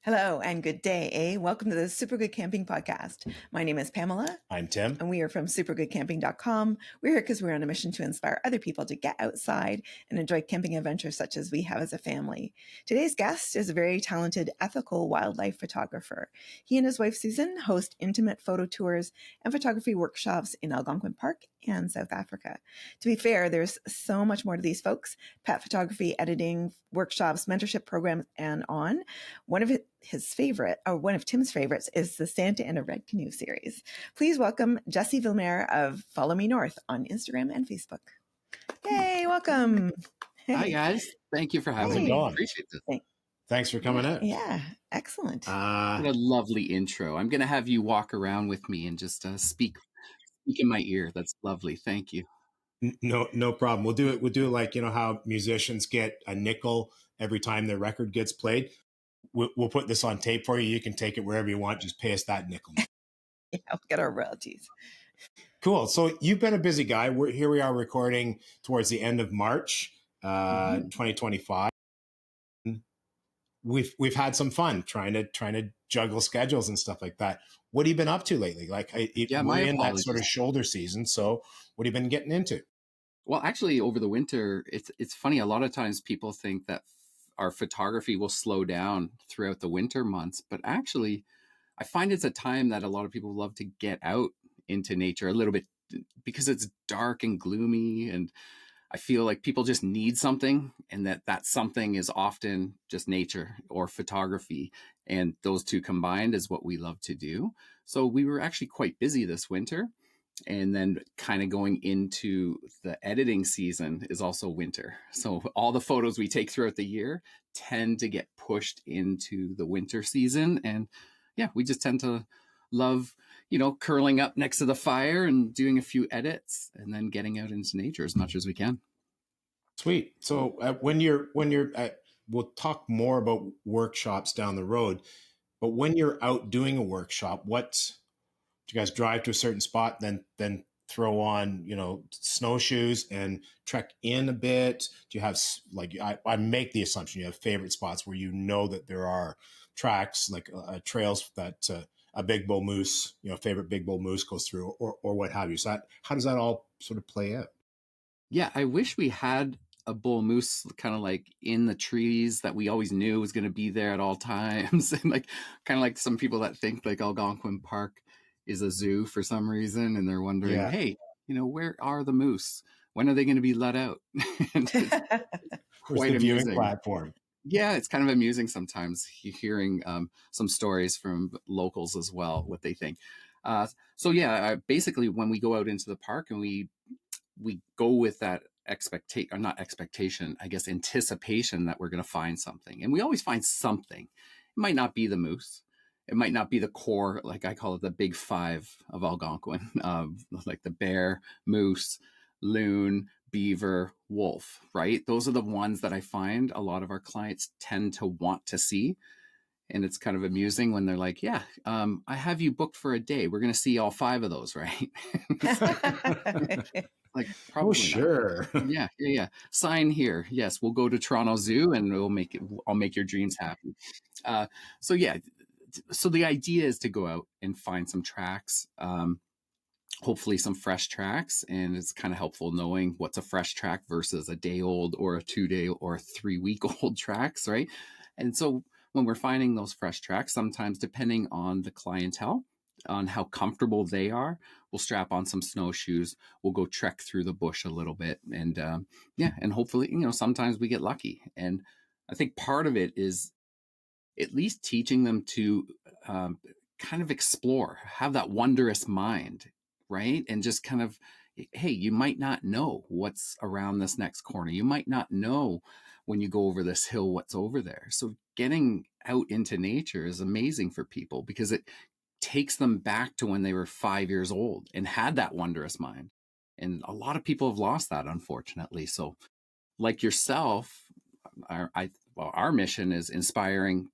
Hello and good day. Welcome to the Super Good Camping Podcast. My name is Pamela. I'm Tim. And we are from supergoodcamping.com. We're here because we're on a mission to inspire other people to get outside and enjoy camping adventures such as we have as a family. Today's guest is a very talented, ethical wildlife photographer. He and his wife, Susan, host intimate photo tours and photography workshops in Algonquin Park and South Africa. To be fair, there's so much more to these folks: pet photography, editing, workshops, mentorship programs, and on. One of Tim's favorites is the Santa in a Red Canoe series. Please welcome Jesse Vilmer of Follow Me North on Instagram and Facebook. Hey, welcome. Hey. Hi, guys. Thank you for having me. Appreciate this. Thanks for coming out. Yeah, excellent. What a lovely intro. I'm going to have you walk around with me and just speak in my ear. That's lovely. Thank you. No problem. We'll do it like, how musicians get a nickel every time their record gets played. We'll put this on tape for you. You can take it wherever you want. Just pay us that nickel. Yeah, we'll get our royalties. Cool. So you've been a busy guy. Here we are recording towards the end of March, 2025. We've had some fun trying to juggle schedules and stuff like that. What have you been up to lately? We're in that sort of shoulder season. So what have you been getting into? Well, actually, over the winter, it's funny. A lot of times people think that our photography will slow down throughout the winter months, but actually, I find it's a time that a lot of people love to get out into nature a little bit because it's dark and gloomy, and I feel like people just need something, and that something is often just nature or photography, and those two combined is what we love to do. So we were actually quite busy this winter. And then kind of going into the editing season is also winter. So all the photos we take throughout the year tend to get pushed into the winter season. And yeah, we just tend to love, curling up next to the fire and doing a few edits and then getting out into nature as much as we can. Sweet. So when you're we'll talk more about workshops down the road, but when you're out doing a workshop, do you guys drive to a certain spot, then throw on, snowshoes and trek in a bit? Do you have, I make the assumption you have favorite spots where that there are tracks, trails that a big bull moose, favorite big bull moose goes through, or what have you? So how does that all sort of play out? Yeah, I wish we had a bull moose kind of like in the trees that we always knew was going to be there at all times. And kind of like some people that think like Algonquin Park is a zoo for some reason, and they're wondering, hey, where are the moose? When are they going to be let out? Quite amusing platform. Yeah, it's kind of amusing sometimes hearing some stories from locals as well, what they think. Basically, when we go out into the park and we go with that anticipation that we're going to find something, and we always find something. It might not be the moose. It might not be the core, like I call it, the big five of Algonquin, like the bear, moose, loon, beaver, wolf, right? Those are the ones that I find a lot of our clients tend to want to see. And it's kind of amusing when they're like, I have you booked for a day. We're going to see all five of those, right? Probably sure. Not. Yeah. Sign here. Yes, we'll go to Toronto Zoo and I'll make your dreams happen. So the idea is to go out and find some tracks, hopefully some fresh tracks. And it's kind of helpful knowing what's a fresh track versus a day old or a 2-day or a 3-week old tracks, right? And so when we're finding those fresh tracks, sometimes depending on the clientele, on how comfortable they are, we'll strap on some snowshoes. We'll go trek through the bush a little bit. And and hopefully, sometimes we get lucky. And I think part of it is at least teaching them to kind of explore, have that wondrous mind, right? And just kind of, hey, you might not know what's around this next corner. You might not know when you go over this hill what's over there. So getting out into nature is amazing for people because it takes them back to when they were 5 years old and had that wondrous mind. And a lot of people have lost that, unfortunately. So like yourself, our mission is inspiring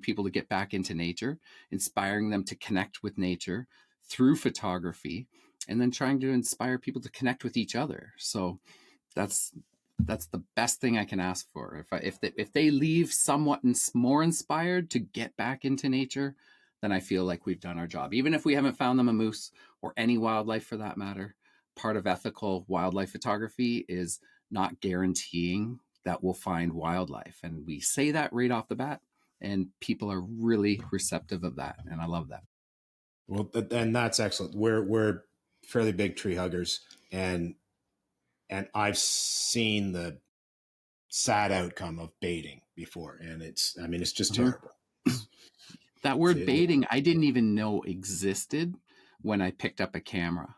people to get back into nature, inspiring them to connect with nature through photography, and then trying to inspire people to connect with each other. So that's That's the best thing I can ask for. If they leave somewhat more inspired to get back into nature, then I feel like we've done our job. Even if we haven't found them a moose or any wildlife for that matter, part of ethical wildlife photography is not guaranteeing that we'll find wildlife. And we say that right off the bat, and people are really receptive of that. And I love that. Well, and that's excellent. We're fairly big tree huggers, and I've seen the sad outcome of baiting before, and it's just Mhm. terrible. It's, That word baiting, I didn't even know existed when I picked up a camera.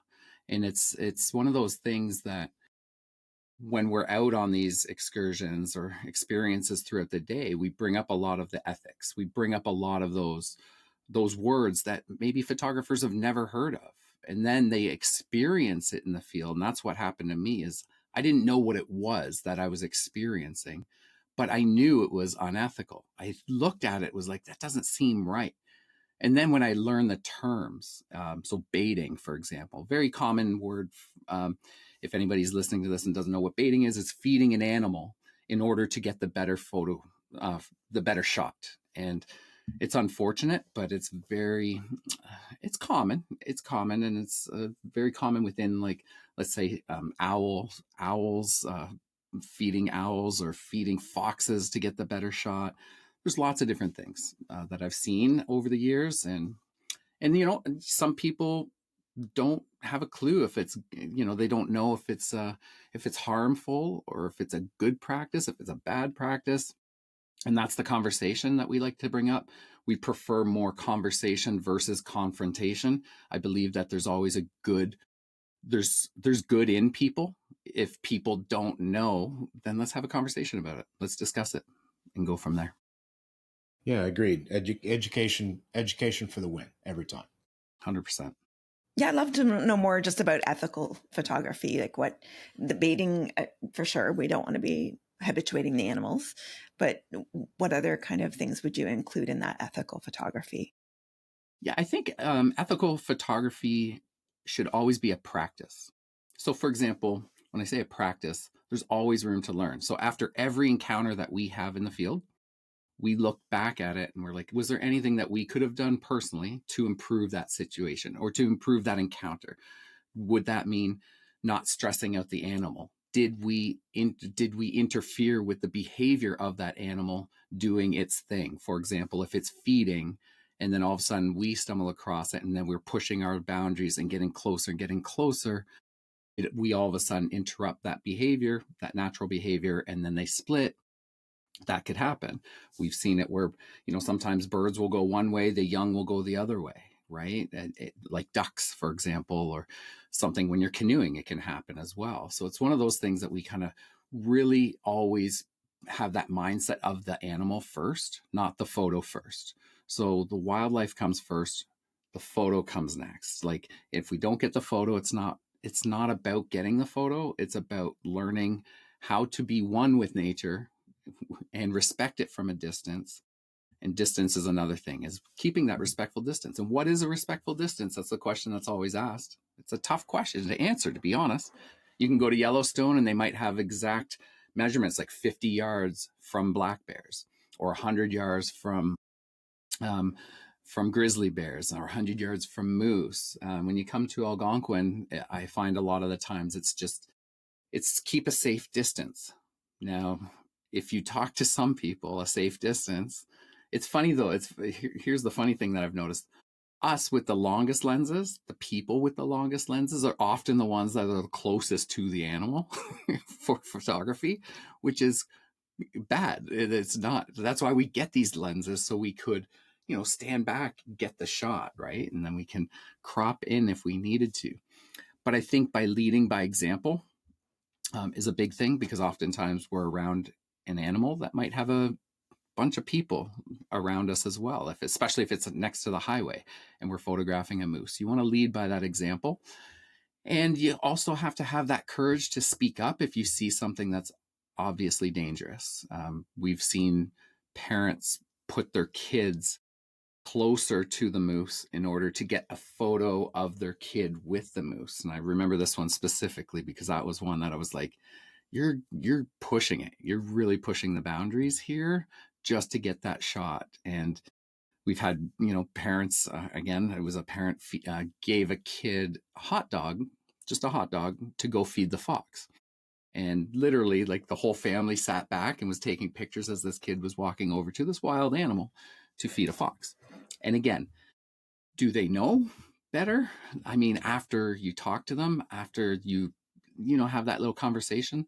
And it's one of those things that when we're out on these excursions or experiences throughout the day, we bring up a lot of the ethics. We bring up a lot of those words that maybe photographers have never heard of. And then they experience it in the field. And that's what happened to me is I didn't know what it was that I was experiencing, but I knew it was unethical. I looked at it, was like, that doesn't seem right. And then when I learned the terms, so baiting, for example, very common word. If anybody's listening to this and doesn't know what baiting is, it's feeding an animal in order to get the better photo, the better shot. And it's unfortunate, but it's it's common. It's common, and it's very common within, like, let's say, owls, feeding owls or feeding foxes to get the better shot. There's lots of different things that I've seen over the years, and some people don't have a clue if it's, they don't know if it's harmful or if it's a good practice, if it's a bad practice. And that's the conversation that we like to bring up. We prefer more conversation versus confrontation. I believe that there's always there's good in people. If people don't know, then let's have a conversation about it. Let's discuss it and go from there. Yeah, agreed. Education for the win every time. 100%. Yeah, I'd love to know more just about ethical photography, like what the baiting, for sure. We don't want to be habituating the animals, but what other kind of things would you include in that ethical photography? Yeah, I think ethical photography should always be a practice. So, for example, when I say a practice, there's always room to learn. So, after every encounter that we have in the field, we look back at it and we're like, was there anything that we could have done personally to improve that situation or to improve that encounter? Would that mean not stressing out the animal? Did we interfere with the behavior of that animal doing its thing? For example, if it's feeding and then all of a sudden we stumble across it and then we're pushing our boundaries and getting closer and getting closer, we all of a sudden interrupt that behavior, that natural behavior, and then they split. That could happen. We've seen it where, sometimes birds will go one way, the young will go the other way, right? Like ducks, for example, or something when you're canoeing, it can happen as well. So it's one of those things that we kind of really always have that mindset of the animal first, not the photo first. So the wildlife comes first, the photo comes next. Like if we don't get the photo, it's not about getting the photo, it's about learning how to be one with nature and respect it from a distance. And distance is another thing, is keeping that respectful distance. And what is a respectful distance? That's the question that's always asked. It's a tough question to answer, to be honest. You can go to Yellowstone and they might have exact measurements, like 50 yards from black bears or 100 yards from grizzly bears or 100 yards from moose. When you come to Algonquin, I find a lot of the times it's keep a safe distance. Now, if you talk to some people, a safe distance, it's funny though. Here's the funny thing that I've noticed. Us with the longest lenses, the people with the longest lenses are often the ones that are the closest to the animal for photography, which is bad. It's not. That's why we get these lenses, so we could, stand back, get the shot, right? And then we can crop in if we needed to. But I think by leading by example, is a big thing, because oftentimes we're around an animal that might have a bunch of people around us as well, especially if it's next to the highway and we're photographing a moose. You want to lead by that example. And you also have to have that courage to speak up if you see something that's obviously dangerous. We've seen parents put their kids closer to the moose in order to get a photo of their kid with the moose. And I remember this one specifically because that was one that I was like, you're pushing it. You're really pushing the boundaries here just to get that shot. And we've had, parents, again, it was a parent gave a kid a hot dog, just a hot dog, to go feed the fox. And literally, like, the whole family sat back and was taking pictures as this kid was walking over to this wild animal to feed a fox. And again, do they know better? I mean, after you talk to them, after you have that little conversation,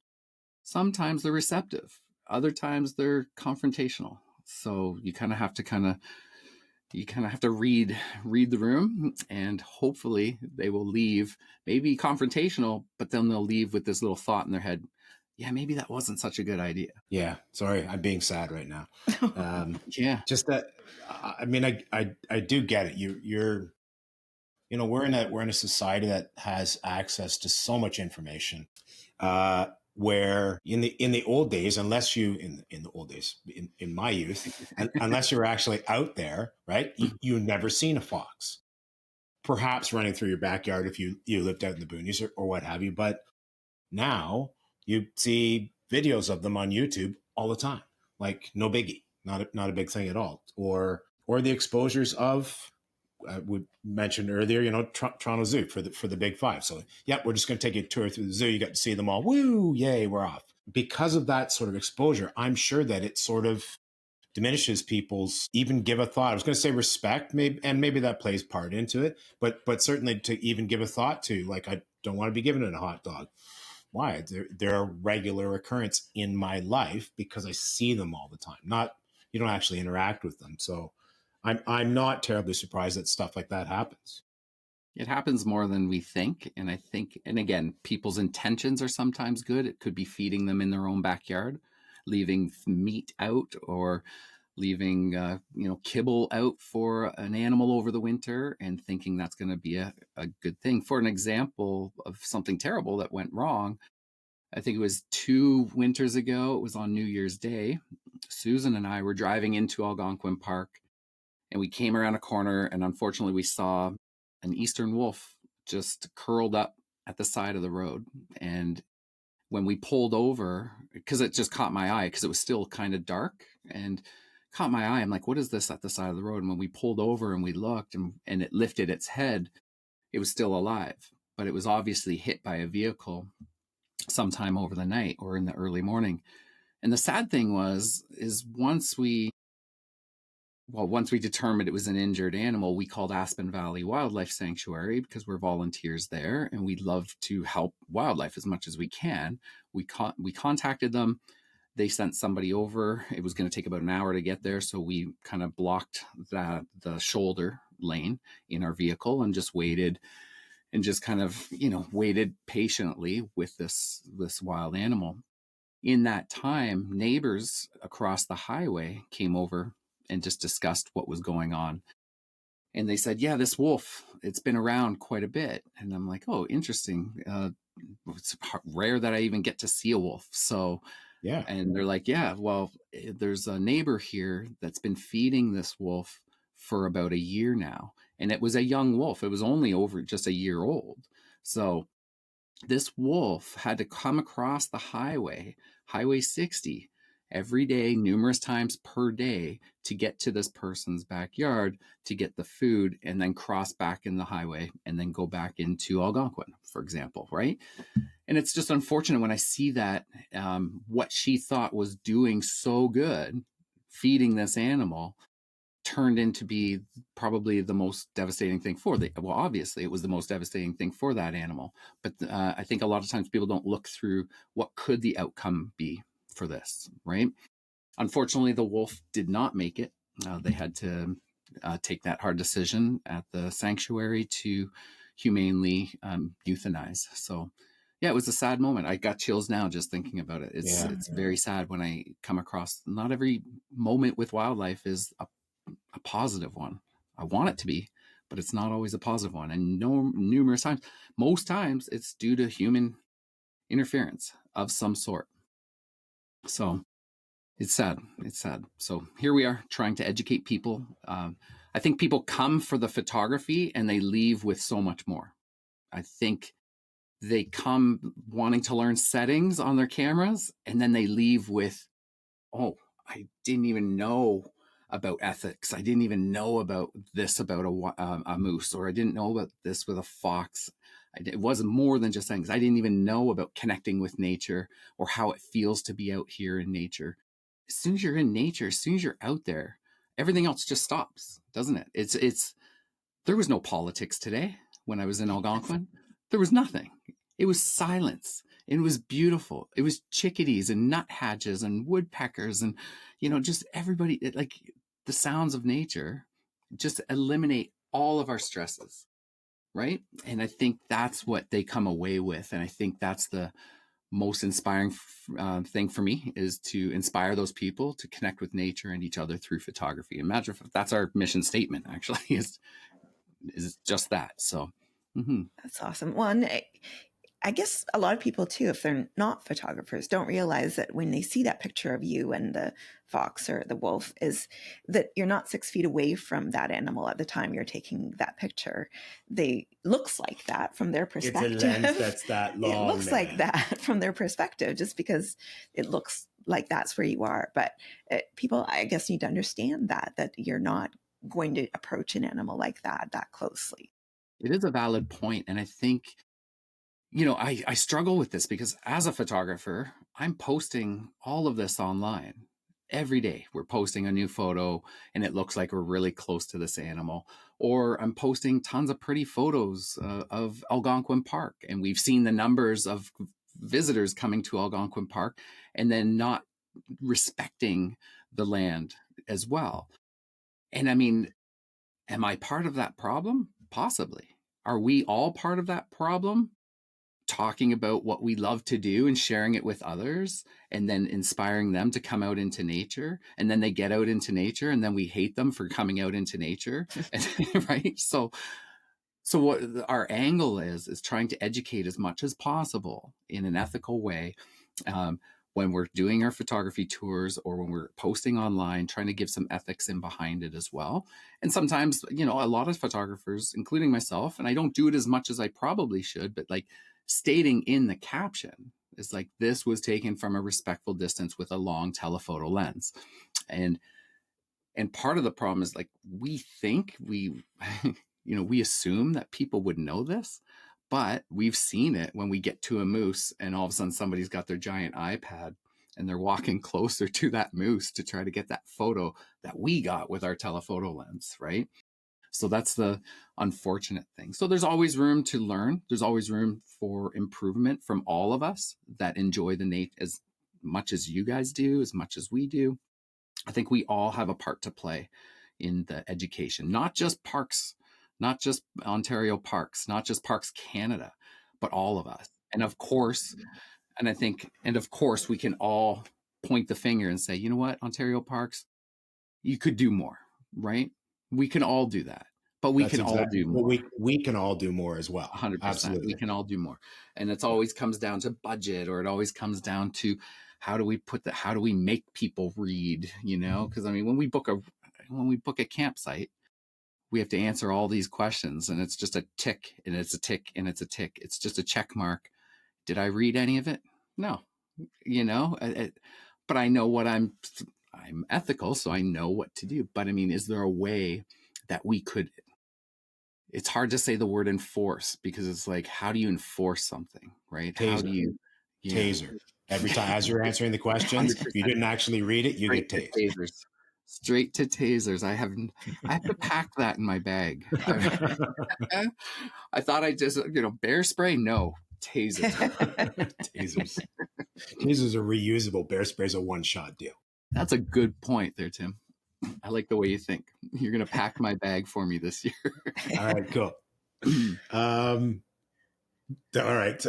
sometimes they're receptive, other times they're confrontational. So you kind of have to read the room, and hopefully they will leave, maybe confrontational, but then they'll leave with this little thought in their head, yeah, maybe that wasn't such a good idea. Yeah. Sorry, I'm being sad right now. Yeah. Just that. I mean, I do get it. We're in a society that has access to so much information. Where in the old days, unless you in the old days, in my youth, unless you were actually out there, right, you never seen a fox. Perhaps running through your backyard if you lived out in the boonies or what have you. But now you see videos of them on YouTube all the time, like no biggie, not a big thing at all. Or the exposures of we mentioned earlier, Toronto Zoo for the big five. So, yeah, we're just going to take you a tour through the zoo. You got to see them all. Woo, yay, we're off. Because of that sort of exposure, I'm sure that it sort of diminishes people's even give a thought. I was going to say respect, maybe that plays part into it, but certainly to even give a thought to, like, I don't want to be given it a hot dog. Why? They're a regular occurrence in my life because I see them all the time. Not, you don't actually interact with them. So I'm not terribly surprised that stuff like that happens. It happens more than we think. And I think, and again, people's intentions are sometimes good. It could be feeding them in their own backyard, leaving meat out, or leaving, kibble out for an animal over the winter and thinking that's going to be a good thing. For an example of something terrible that went wrong, I think it was 2 winters ago. It was on New Year's Day. Susan and I were driving into Algonquin Park, and we came around a corner, and unfortunately we saw an eastern wolf just curled up at the side of the road. And when we pulled over, because it just caught my eye, because it was still kind of dark and caught my eye, I'm like, what is this at the side of the road? And when we pulled over and we looked, and it lifted its head, it was still alive, but it was obviously hit by a vehicle sometime over the night or in the early morning. And the sad thing is once we determined it was an injured animal, we called Aspen Valley Wildlife Sanctuary, because we're volunteers there and we'd love to help wildlife as much as we can. We contacted them. They sent somebody over. It was going to take about an hour to get there, so we kind of blocked the shoulder lane in our vehicle and just waited, and just kind of waited patiently with this wild animal. In that time, neighbors across the highway came over and just discussed what was going on. And they said, yeah, this wolf, it's been around quite a bit. And I'm like, oh, interesting. It's rare that I even get to see a wolf. So, Yeah. and they're like, yeah, well, there's a neighbor here that's been feeding this wolf for about a year now. And it was a young wolf. It was only over just a year old. So this wolf had to come across the Highway 60, every day, numerous times per day, to get to this person's backyard to get the food, and then cross back in the highway and then go back into Algonquin, for example, right? And it's just unfortunate when I see that what she thought was doing so good, feeding this animal, turned into be probably the most devastating thing obviously it was the most devastating thing for that animal. But I think a lot of times people don't look through what could the outcome be for this, right? Unfortunately, the wolf did not make it. They had to take that hard decision at the sanctuary to humanely euthanize. So yeah, it was a sad moment. I got chills now just thinking about it. It's very sad when I come across, not every moment with wildlife is a positive one. I want it to be, but it's not always a positive one. And numerous times, most times, it's due to human interference of some sort. So it's sad. It's sad. So here we are trying to educate people. I think people come for the photography and they leave with so much more. I think they come wanting to learn settings on their cameras, and then they leave with, oh, I didn't even know about ethics. I didn't even know about this about a moose, or I didn't know about this with a fox. It wasn't more than just things. I didn't even know about connecting with nature or how it feels to be out here in nature. As soon as you're in nature, as soon as you're out there, everything else just stops, doesn't it? It's there was no politics today when I was in Algonquin. There was nothing. It was silence. It was beautiful. It was chickadees and nuthatches and woodpeckers and, just everybody, like the sounds of nature just eliminate all of our stresses, right? And I think that's what they come away with. And I think that's the most inspiring thing for me, is to inspire those people to connect with nature and each other through photography. Imagine if that's our mission statement, actually, is just that. So That's awesome. Well, and I guess a lot of people too, if they're not photographers, don't realize that when they see that picture of you and the fox or the wolf, is that you're not 6 feet away from that animal at the time you're taking that picture. They looks like that from their perspective. It's a lens that's that long. It looks like that from their perspective, just because it looks like that's where you are. But people, I guess, need to understand that you're not going to approach an animal like that closely. it is a valid point. And I think, I struggle with this because as a photographer, I'm posting all of this online every day. We're posting a new photo and it looks like we're really close to this animal. Or I'm posting tons of pretty photos of Algonquin Park. And we've seen the numbers of visitors coming to Algonquin Park and then not respecting the land as well. And I mean, am I part of that problem? Possibly. Are we all part of that problem? Talking about what we love to do and sharing it with others, and then inspiring them to come out into nature, and then they get out into nature and then we hate them for coming out into nature. Right? So what our angle is trying to educate as much as possible in an ethical way, when we're doing our photography tours or when we're posting online, trying to give some ethics in behind it as well. And sometimes, a lot of photographers, including myself, and I don't do it as much as I probably should, but like stating in the caption is like, this was taken from a respectful distance with a long telephoto lens. And part of the problem is, like, we think we we assume that people would know this, but we've seen it when we get to a moose and all of a sudden somebody's got their giant iPad and they're walking closer to that moose to try to get that photo that we got with our telephoto lens, right? So that's the unfortunate thing. So there's always room to learn. There's always room for improvement from all of us that enjoy the nature as much as you guys do, as much as we do. I think we all have a part to play in the education, not just parks, not just Ontario Parks, not just Parks Canada, but all of us. And of course, we can all point the finger and say, you know what, Ontario Parks, you could do more, right? We can all do that, but we can all do more. We can all do more as well. 100%. Absolutely. We can all do more. And it always comes down to budget, or it always comes down to how do we make people read, because I mean, when we book a campsite, we have to answer all these questions, and it's just a tick and it's a tick and it's a tick. It's just a check mark. Did I read any of it? No, but I know what I'm ethical, so I know what to do. But I mean, is there a way that we could, it's hard to say the word enforce, because it's like, how do you enforce something, right? Taser. How do you taser every time as you're answering the questions? If you didn't actually read it, you get tased. Tasers. Straight to tasers. I have to pack that in my bag. I thought I just, bear spray. No, tasers. Tasers. Tasers are reusable. Bear spray's a one-shot deal. That's a good point there, Tim. I like the way you think. You're going to pack my bag for me this year. All right, cool. All right.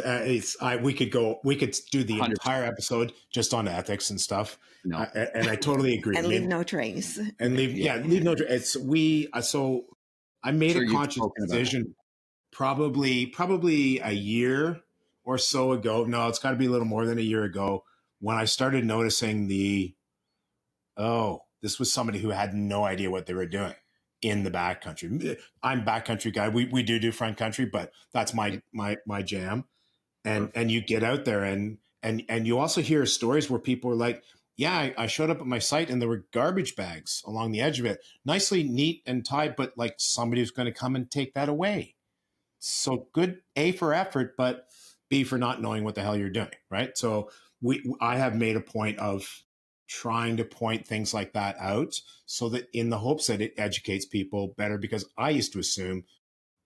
We could do the 100%. entire episode just on ethics and stuff. No. And I totally agree. And leave no trace. And leave no trace. So I made a conscious decision probably a year or so ago. No, it's got to be a little more than a year ago, when I started noticing this was somebody who had no idea what they were doing in the backcountry. I'm backcountry guy. We do front country, but that's my jam. and you get out there and you also hear stories where people are like, yeah, I showed up at my site and there were garbage bags along the edge of it, nicely neat and tied, but like somebody was going to come and take that away. So good, A, for effort, but B, for not knowing what the hell you're doing, right? So I have made a point of trying to point things like that out so that in the hopes that it educates people better, because I used to assume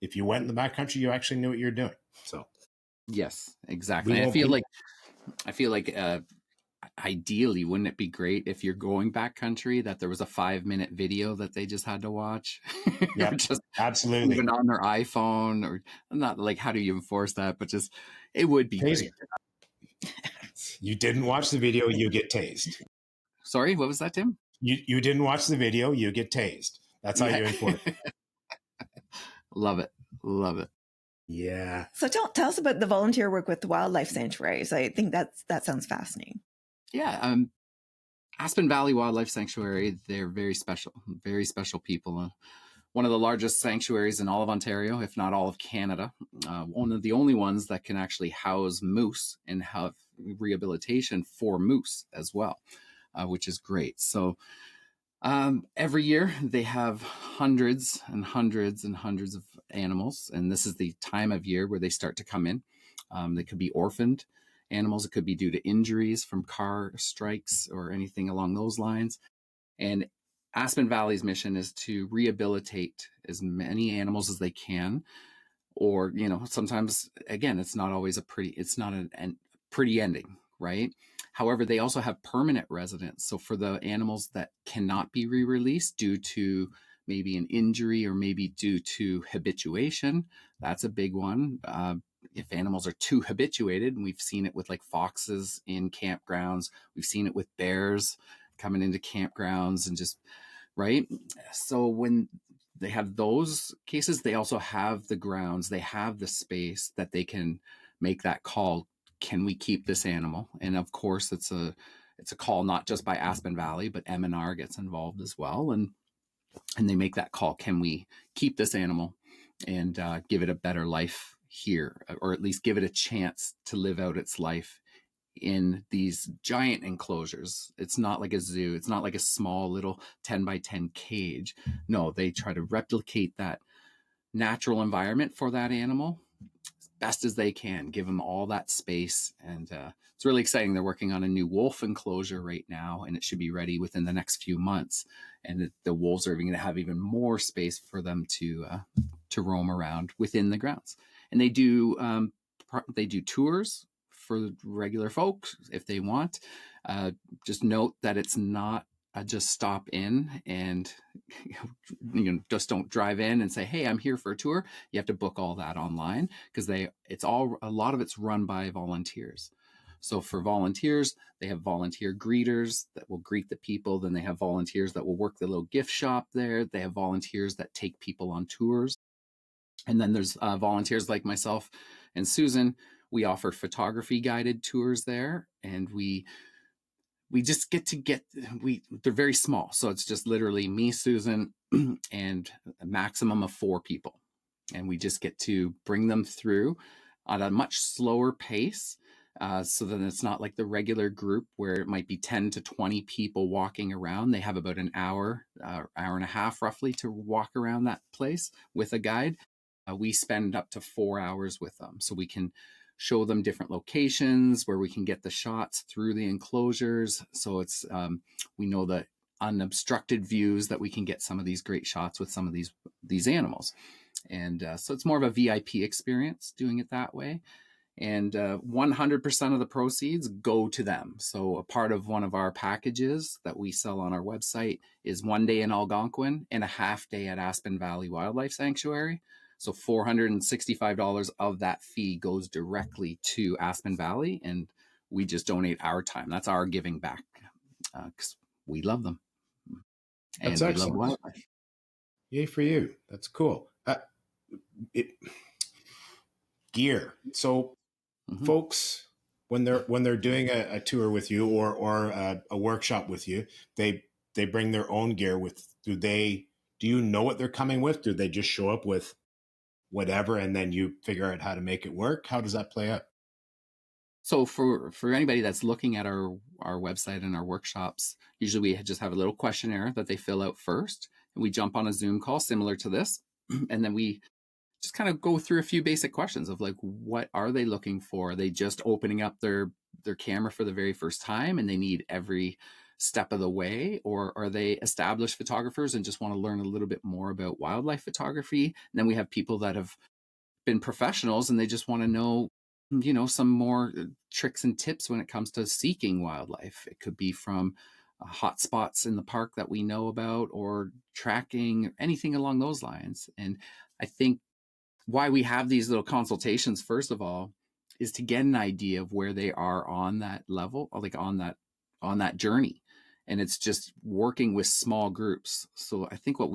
if you went in the backcountry, you actually knew what you're doing. So Yes, we exactly. won't be. I feel like ideally, wouldn't it be great if you're going backcountry that there was a 5-minute video that they just had to watch, or Yep, just absolutely. even on their iPhone, or not like how do you enforce that, but just it would be Taser. great. You didn't watch the video, you get tased. Sorry, what was that, Tim? You didn't watch the video, you get tased. That's how Yeah. you enforce it. Love it. Love it. Yeah. So tell us about the volunteer work with the wildlife sanctuaries. I think that sounds fascinating. Yeah. Aspen Valley Wildlife Sanctuary, they're very special people. One of the largest sanctuaries in all of Ontario, if not all of Canada. One of the only ones that can actually house moose and have rehabilitation for moose as well, which is great. So every year they have hundreds and hundreds and hundreds of animals, and this is the time of year where they start to come in. They could be orphaned animals. It could be due to injuries from car strikes or anything along those lines. And Aspen Valley's mission is to rehabilitate as many animals as they can. Or, sometimes, again, it's not always it's not a pretty ending, right? However, they also have permanent residents. So for the animals that cannot be re-released due to maybe an injury or maybe due to habituation, that's a big one. If animals are too habituated, and we've seen it with like foxes in campgrounds, we've seen it with bears coming into campgrounds and just, right? So when they have those cases, they also have the grounds, they have the space that they can make that call. Can we keep this animal? And of course, it's a call not just by Aspen Valley, but M&R gets involved as well, and they make that call. Can we keep this animal and give it a better life here, or at least give it a chance to live out its life in these giant enclosures? It's not like a zoo. It's not like a small little 10 by 10 cage. No, they try to replicate that natural environment for that animal as best as they can, give them all that space. And it's really exciting. They're working on a new wolf enclosure right now, and it should be ready within the next few months. And the wolves are going to have even more space for them to roam around within the grounds. And they do tours for regular folks if they want. Just note that it's not just stop in and just don't drive in and say, hey, I'm here for a tour. You have to book all that online, because a lot of it's run by volunteers. So for volunteers, they have volunteer greeters that will greet the people. Then they have volunteers that will work the little gift shop there. They have volunteers that take people on tours. And then there's volunteers like myself and Susan. We offer photography guided tours there, and we just they're very small. So it's just literally me, Susan, and a maximum of 4 people. And we just get to bring them through at a much slower pace. So then it's not like the regular group where it might be 10 to 20 people walking around. They have about an hour, hour and a half roughly to walk around that place with a guide. We spend up to 4 hours with them. So we can show them different locations where we can get the shots through the enclosures. So it's, we know the unobstructed views that we can get some of these great shots with some of these animals. And so it's more of a VIP experience doing it that way. And 100% of the proceeds go to them. So a part of one of our packages that we sell on our website is 1 day in Algonquin and a half day at Aspen Valley Wildlife Sanctuary. So $465 of that fee goes directly to Aspen Valley, and we just donate our time. That's our giving back, because we love them. And That's we love excellent. wildlife. Yay for you. That's cool. Gear. So folks, when they're doing a tour with you or a workshop with you, they bring their own gear with. Do you know what they're coming with? Do they just show up with whatever and then you figure out how to make it work? How does that play out? So for anybody that's looking at our website and our workshops, usually we just have a little questionnaire that they fill out first, and we jump on a Zoom call similar to this, and then we just kind of go through a few basic questions of like, what are they looking for? Are they just opening up their camera for the very first time and they need every step of the way, or are they established photographers and just want to learn a little bit more about wildlife photography? And then we have people that have been professionals and they just want to know, some more tricks and tips when it comes to seeking wildlife. It could be from hot spots in the park that we know about, or tracking, anything along those lines. And I think why we have these little consultations, first of all, is to get an idea of where they are on that level, or like on that journey. And it's just working with small groups. So I think what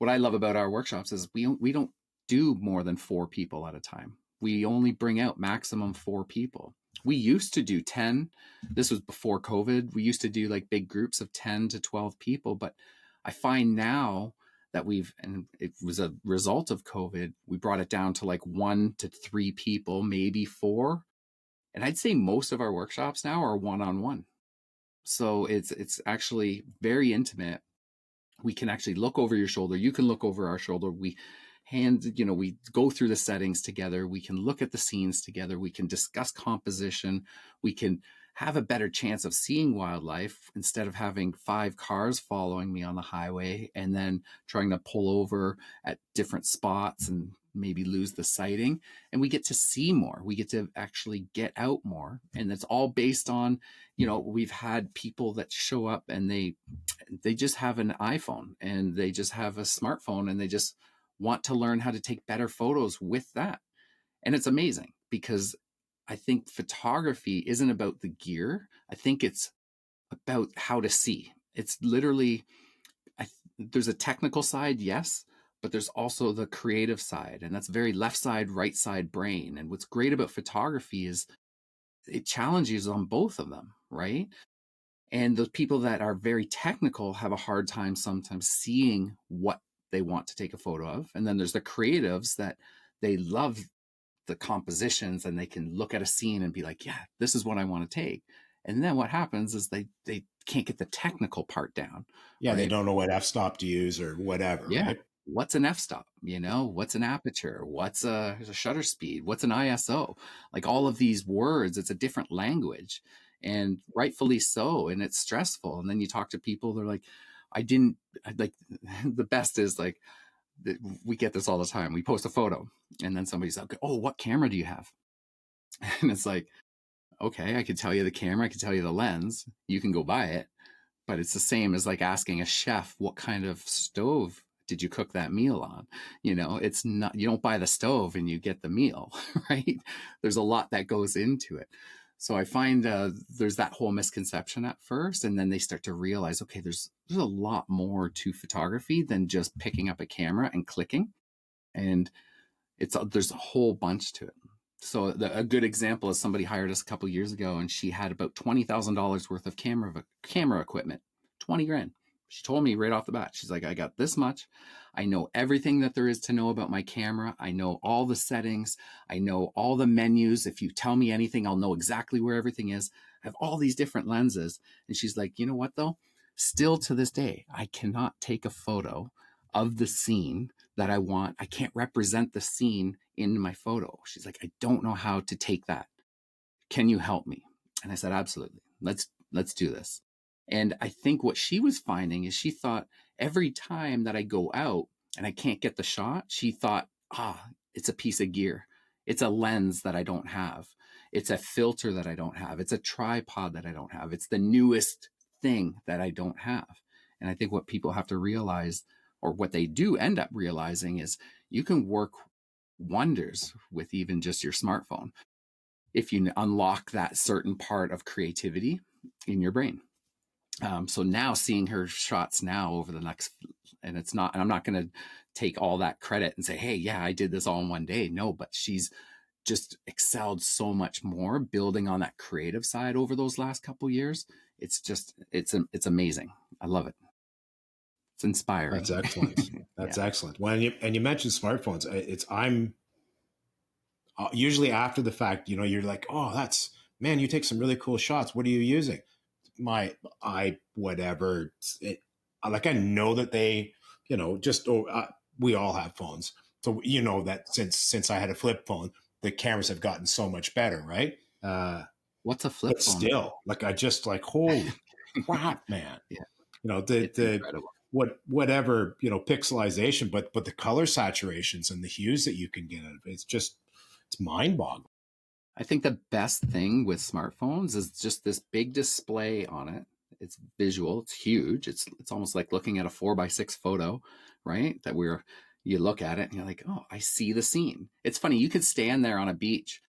I love about our workshops is we don't do more than 4 people at a time. We only bring out maximum 4 people. We used to do 10. This was before COVID. We used to do like big groups of 10 to 12 people, but I find now that and it was a result of COVID, we brought it down to like 1 to 3 people, maybe 4. And I'd say most of our workshops now are one-on-one. So it's actually very intimate. We can actually look over your shoulder. You can look over our shoulder. We go through the settings together. We can look at the scenes together. We can discuss composition. We can have a better chance of seeing wildlife instead of having 5 cars following me on the highway and then trying to pull over at different spots and maybe lose the sighting. And we get to see more. We get to actually get out more. And it's all based on, we've had people that show up and they just have an iPhone and they just have a smartphone and they just want to learn how to take better photos with that. And it's amazing because I think photography isn't about the gear. I think it's about how to see. It's literally, there's a technical side, yes, but there's also the creative side, and that's very left side, right side brain. And what's great about photography is it challenges on both of them, right? And those people that are very technical have a hard time sometimes seeing what they want to take a photo of. And then there's the creatives that they love the compositions and they can look at a scene and be like, yeah, this is what I want to take. And then what happens is they can't get the technical part down. Yeah, they Right. don't know what f-stop to use or whatever, Yeah. right? What's an f-stop? What's an aperture? What's a shutter speed? What's an ISO? Like all of these words, it's a different language, and rightfully so. And it's stressful. And then you talk to people, they're like, like the best is like, we get this all the time. We post a photo and then somebody's like, oh, what camera do you have? And it's like, okay, I could tell you the camera, I could tell you the lens, you can go buy it. But it's the same as like asking a chef, what kind of stove did you cook that meal on? It's not, you don't buy the stove and you get the meal, right? There's a lot that goes into it. So I find there's that whole misconception at first, and then they start to realize, okay, there's a lot more to photography than just picking up a camera and clicking. And there's a whole bunch to it. So a good example is somebody hired us a couple years ago, and she had about $20,000 worth of camera equipment, 20 grand. She told me right off the bat, she's like, I got this much. I know everything that there is to know about my camera. I know all the settings. I know all the menus. If you tell me anything, I'll know exactly where everything is. I have all these different lenses. And she's like, you know what though? Still to this day, I cannot take a photo of the scene that I want. I can't represent the scene in my photo. She's like, I don't know how to take that. Can you help me? And I said, absolutely. Let's do this. And I think what she was finding is she thought every time that I go out and I can't get the shot, she thought, it's a piece of gear. It's a lens that I don't have. It's a filter that I don't have. It's a tripod that I don't have. It's the newest thing that I don't have. And I think what people have to realize, or what they do end up realizing, is you can work wonders with even just your smartphone if you unlock that certain part of creativity in your brain. So now seeing her shots now over the next, and I'm not going to take all that credit and say, hey, yeah, I did this all in one day. No, but she's just excelled so much more building on that creative side over those last couple of years. It's amazing. I love it. It's inspiring. That's excellent. Yeah. That's excellent. When you mentioned smartphones, usually after the fact, you're like, oh, man, you take some really cool shots. What are you using? My whatever. Like, I know that they, we all have phones. So, that since I had a flip phone, the cameras have gotten so much better, right? What's a flip But phone? still, like, I just like, holy crap, man. Yeah, it's The incredible. whatever, pixelization, but the color saturations and the hues that you can get out of it, it's mind boggling. I think the best thing with smartphones is just this big display on it. It's visual, it's huge. It's almost like looking at a 4x6 photo, right? You look at it and you're like, oh, I see the scene. It's funny, you could stand there on a beach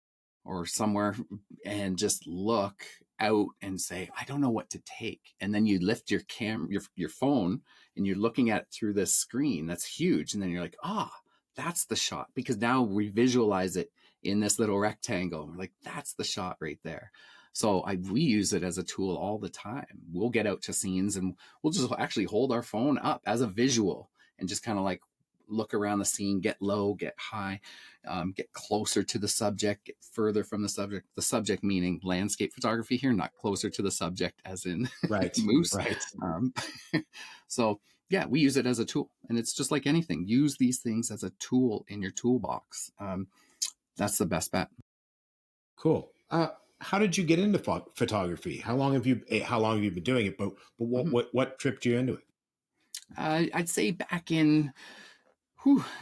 or somewhere and just look out and say, I don't know what to take. And then you lift your phone and you're looking at it through this screen that's huge. And then you're like, that's the shot, because now we visualize it in this little rectangle. We're like, that's the shot right there. So we use it as a tool all the time. We'll get out to scenes and we'll just actually hold our phone up as a visual and just kind of like look around the scene, get low, get high, get closer to the subject, get further from the subject meaning landscape photography here, not closer to the subject as in Right. moose. Right. So yeah, we use it as a tool, and it's just like anything. Use these things as a tool in your toolbox. That's the best bet. Cool. How did you get into photography? How long have you been doing it? But what Mhm. what tripped you into it? I'd say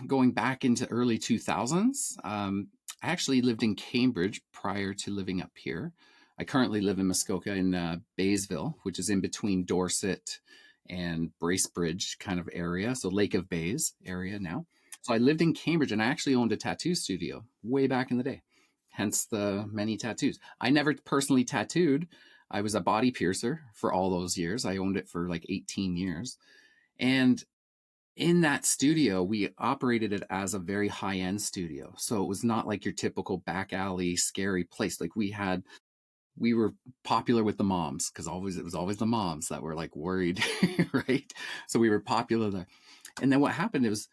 going back into early 2000s. I actually lived in Cambridge prior to living up here. I currently live in Muskoka in Baysville, which is in between Dorset and Bracebridge kind of area. So Lake of Bays area now. So I lived in Cambridge and I actually owned a tattoo studio way back in the day, hence the many tattoos. I never personally tattooed. I was a body piercer for all those years. I owned it for like 18 years. And in that studio, we operated it as a very high end studio. So it was not like your typical back alley, scary place. Like we were popular with the moms because it was always the moms that were like worried, right? So we were popular there. And then what happened is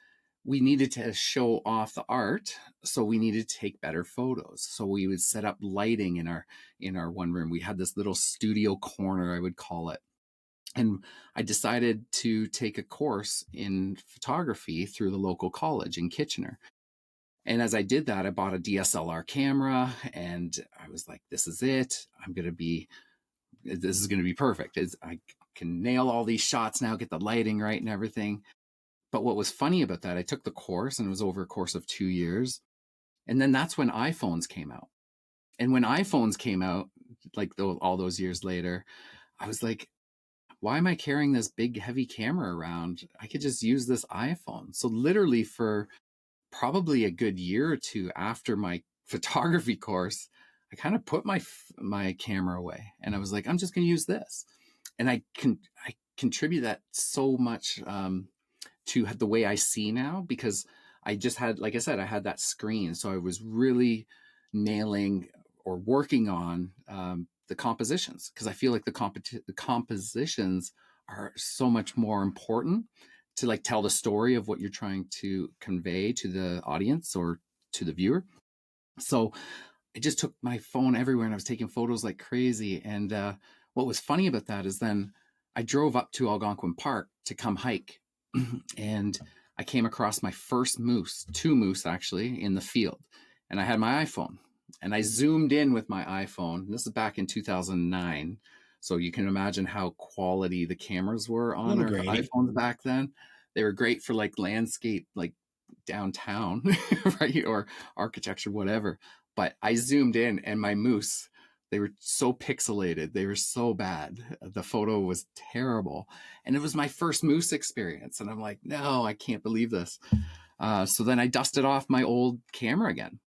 we needed to show off the art, so we needed to take better photos. So we would set up lighting in our one room. We had this little studio corner, I would call it. And I decided to take a course in photography through the local college in Kitchener. And as I did that, I bought a DSLR camera and I was like, this is it. This is going to be perfect. I can nail all these shots now, get the lighting right and everything. But what was funny about that, I took the course and it was over a course of 2 years. And then that's when iPhones came out. And when iPhones came out, like all those years later, I was like, why am I carrying this big heavy camera around? I could just use this iPhone. So literally for probably a good year or two after my photography course, I kind of put my camera away and I was like, I'm just going to use this. And I contribute that so much to the way I see now, because I just had, like I said, I had that screen. So I was really nailing or working on the compositions, because I feel like the compositions are so much more important to like tell the story of what you're trying to convey to the audience or to the viewer. So I just took my phone everywhere and I was taking photos like crazy. And what was funny about that is then I drove up to Algonquin Park to come hike and I came across my first two moose actually in the field. And I had my iPhone and I zoomed in with my iPhone. This is back in 2009. So you can imagine how quality the cameras were A on little our grainy. iPhones back then. They were great for like landscape, like downtown, right? Or architecture, whatever. But I zoomed in and my moose, they were so pixelated. They were so bad. The photo was terrible. And it was my first moose experience. And I'm like, no, I can't believe this. So then I dusted off my old camera again.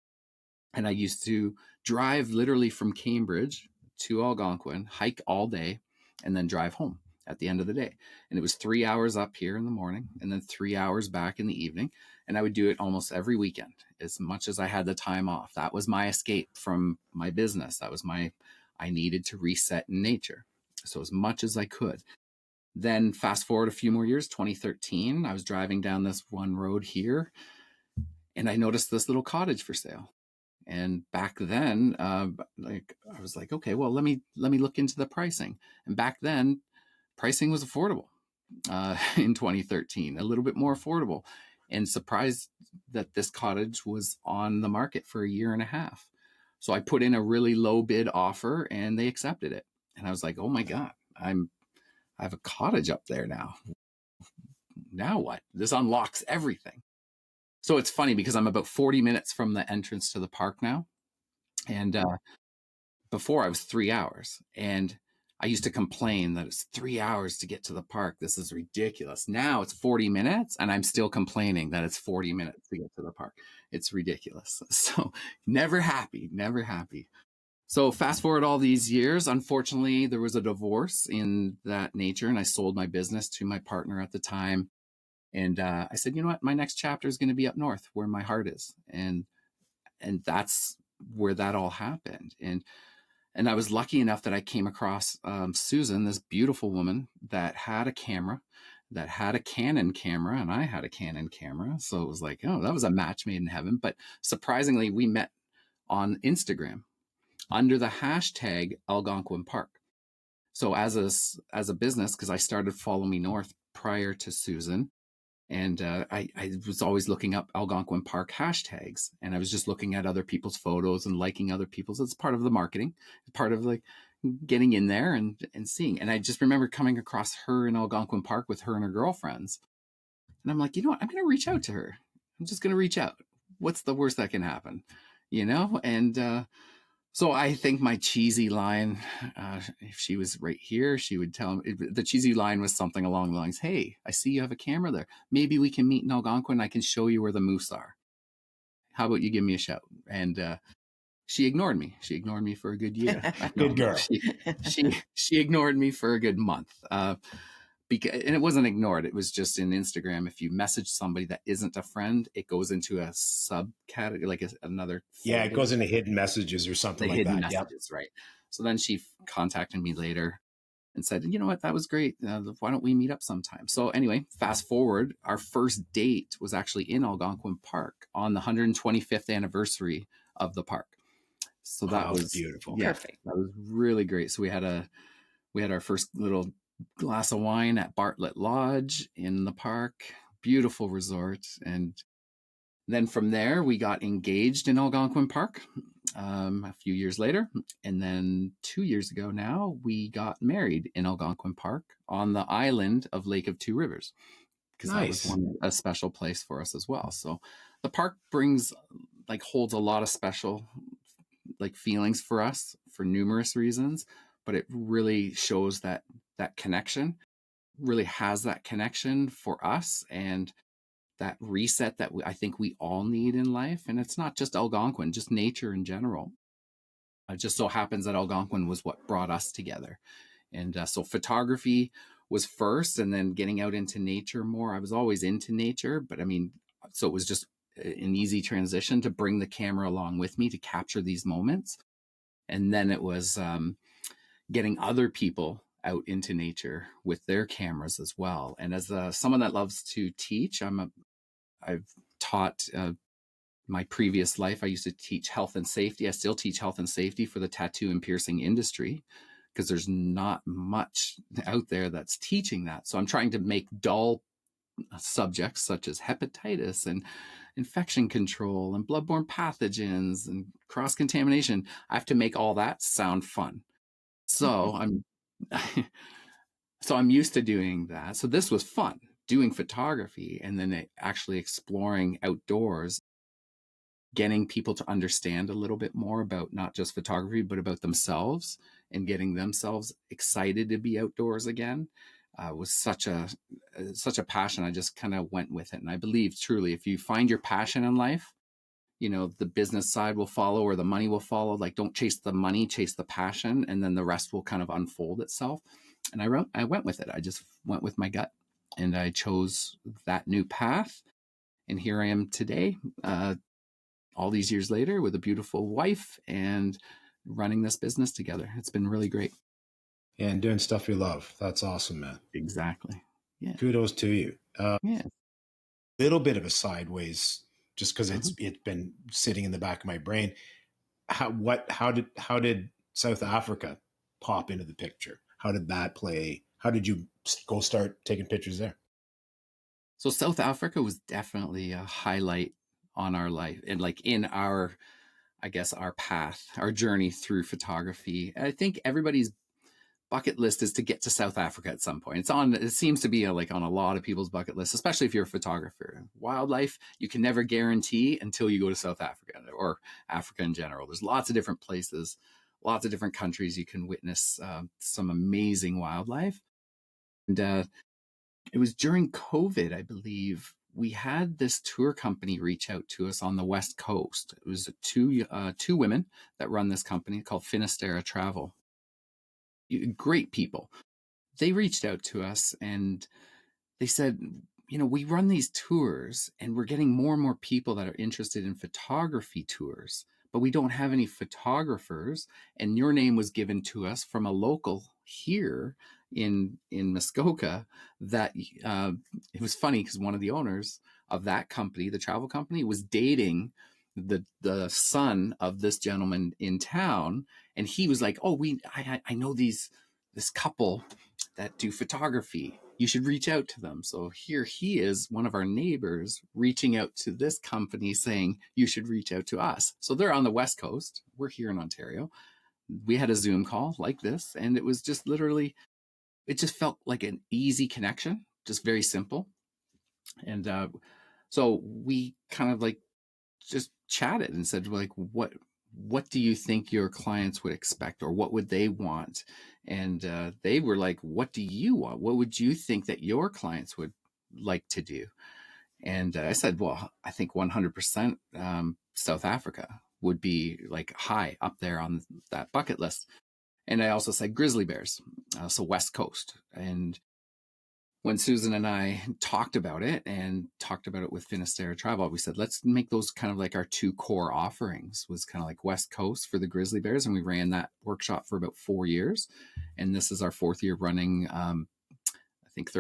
And I used to drive literally from Cambridge to Algonquin, hike all day, and then drive home at the end of the day. And it was 3 hours up here in the morning and then 3 hours back in the evening. And I would do it almost every weekend as much as I had the time off. That was my escape from my business. I needed to reset in nature. So as much as I could. Then fast forward a few more years, 2013, I was driving down this one road here and I noticed this little cottage for sale. And back then, like I was like, okay, well, let me look into the pricing. And back then, pricing was affordable in 2013, a little bit more affordable, and surprised that this cottage was on the market for a year and a half. So I put in a really low bid offer, and they accepted it. And I was like, oh my God, I have a cottage up there now. Now what? This unlocks everything. So it's funny because I'm about 40 minutes from the entrance to the park now. And before I was 3 hours. And I used to complain that it's 3 hours to get to the park. This is ridiculous. Now it's 40 minutes and I'm still complaining that it's 40 minutes to get to the park. It's ridiculous. So never happy, never happy. So fast forward all these years, unfortunately, there was a divorce in that nature, and I sold my business to my partner at the time. And I said, you know what, my next chapter is going to be up north, where my heart is, and that's where that all happened. And I was lucky enough that I came across Susan, this beautiful woman that had a camera, that had a Canon camera, and I had a Canon camera. So it was like, oh, that was a match made in heaven. But surprisingly, we met on Instagram under the hashtag Algonquin Park. So as a business, because I started Follow Me North prior to Susan, and I was always looking up Algonquin Park hashtags, and I was just looking at other people's photos and liking other people's. It's part of the marketing, part of like getting in there and seeing. And I just remember coming across her in Algonquin Park with her and her girlfriends. And I'm like, you know what? I'm going to reach out to her. I'm just going to reach out. What's the worst that can happen? And so I think my cheesy line, if she was right here, she would tell me, the cheesy line was something along the lines, hey, I see you have a camera there. Maybe we can meet in Algonquin and I can show you where the moose are. How about you give me a shout? And she ignored me. She ignored me for a good year. Good girl. She ignored me for a good month. And it wasn't ignored. It was just in Instagram. If you message somebody that isn't a friend, it goes into a subcategory, like another folder. Yeah, it goes into hidden messages or something like hidden that. messages, yep. Right. So then she contacted me later and said, you know what, that was great. Why don't we meet up sometime? So anyway, fast forward, our first date was actually in Algonquin Park on the 125th anniversary of the park. So that was beautiful. Yeah, perfect. That was really great. So we had our first little glass of wine at Bartlett Lodge in the park, beautiful resort. And then from there, we got engaged in Algonquin Park a few years later. And then 2 years ago now, we got married in Algonquin Park on the island of Lake of Two Rivers, because Nice. that was a special place for us as well. So the park holds a lot of special feelings for us for numerous reasons, but it really shows that connection, really has that connection for us, and that reset that I think we all need in life. And it's not just Algonquin, just nature in general. It just so happens that Algonquin was what brought us together. And so photography was first, and then getting out into nature more. I was always into nature, but so it was just an easy transition to bring the camera along with me to capture these moments. And then it was getting other people out into nature with their cameras as well. And as someone that loves to teach, I've taught my previous life. I used to teach health and safety. I still teach health and safety for the tattoo and piercing industry, because there's not much out there that's teaching that. So I'm trying to make dull subjects such as hepatitis and infection control and bloodborne pathogens and cross-contamination. I have to make all that sound fun. So I'm used to doing that. So this was fun, doing photography, and then actually exploring outdoors, getting people to understand a little bit more about not just photography, but about themselves, and getting themselves excited to be outdoors again. Was such a passion. I just kind of went with it. And I believe truly, if you find your passion in life, the business side will follow, or the money will follow. Like, don't chase the money, chase the passion, and then the rest will kind of unfold itself. And I went with it. I just went with my gut, and I chose that new path. And here I am today, all these years later, with a beautiful wife and running this business together. It's been really great. And doing stuff you love. That's awesome, man. Exactly. Yeah. Kudos to you. Yeah. Little bit of a sideways, just because it's been sitting in the back of my brain. how did South Africa pop into the picture? How did that play? How did you go start taking pictures there? So South Africa was definitely a highlight on our life and like in our, I guess, our path, our journey through photography. And I think everybody's bucket list is to get to South Africa at some point. It seems to be like on a lot of people's bucket list, especially if you're a photographer. Wildlife, you can never guarantee until you go to South Africa or Africa in general. There's lots of different places, lots of different countries you can witness some amazing wildlife. And it was during COVID, I believe, we had this tour company reach out to us on the West Coast. It was two women that run this company called Finisterre Travel. Great people. They reached out to us and they said, we run these tours and we're getting more and more people that are interested in photography tours, but we don't have any photographers. And your name was given to us from a local here in Muskoka that it was funny because one of the owners of that company, the travel company, was dating the son of this gentleman in town. And he was like, oh, I know this couple that do photography. You should reach out to them. So here he is, one of our neighbors, reaching out to this company saying, you should reach out to us. So they're on the West Coast. We're here in Ontario. We had a Zoom call like this, and it was just literally, it just felt like an easy connection, just very simple. And so we kind of like just chatted and said, like, what do you think your clients would expect, or what would they want? And they were like, what do you want? What would you think that your clients would like to do? And I said, well, I think 100% South Africa would be like high up there on that bucket list. And I also said grizzly bears, so West Coast. And when Susan and I talked about it with Finisterre Travel, we said, let's make those kind of like our two core offerings, was kind of like West Coast for the grizzly bears. And we ran that workshop for about 4 years. And this is our fourth year running, I think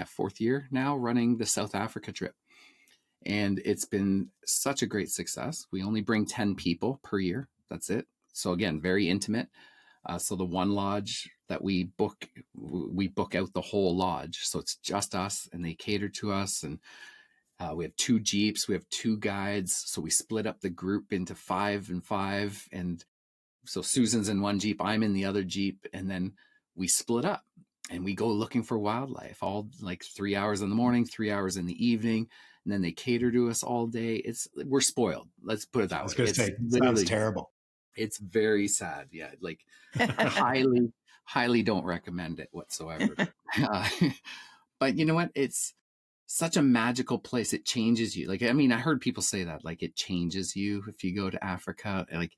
fourth year now running the South Africa trip. And it's been such a great success. We only bring 10 people per year. That's it. So again, very intimate. So the one lodge that we book out the whole lodge. So it's just us, and they cater to us. And we have 2 Jeeps, we have 2 guides. So we split up the group into 5 and 5. And so Susan's in one Jeep, I'm in the other Jeep. And then we split up and we go looking for wildlife, all like 3 hours in the morning, 3 hours in the evening. And then they cater to us all day. We're spoiled. Let's put it that way. I was going to say, sounds terrible. It's very sad. Yeah. Like highly don't recommend it whatsoever. But you know what? It's such a magical place. It changes you. Like, I mean, I heard people say that, like, it changes you if you go to Africa. Like,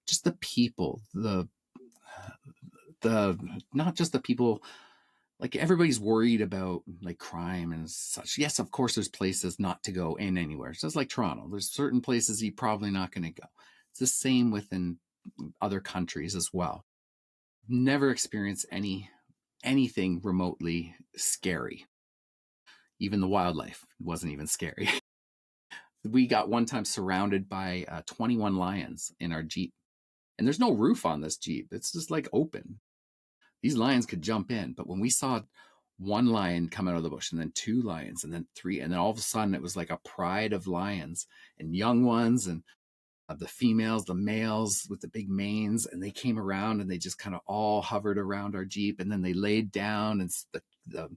just the people, the not just the people, like everybody's worried about like crime and such. Yes, of course, there's places not to go in anywhere. It's just like Toronto. There's certain places you're probably not going to go. It's the same within other countries as well. Never experienced anything remotely scary. Even the wildlife wasn't even scary. We got one time surrounded by 21 lions in our Jeep. And there's no roof on this Jeep. It's just like open. These lions could jump in. But when we saw one lion come out of the bush, and then 2 lions, and then 3, and then all of a sudden it was like a pride of lions, and young ones, and the females, the males with the big manes, and they came around and they just kind of all hovered around our Jeep, and then they laid down, and the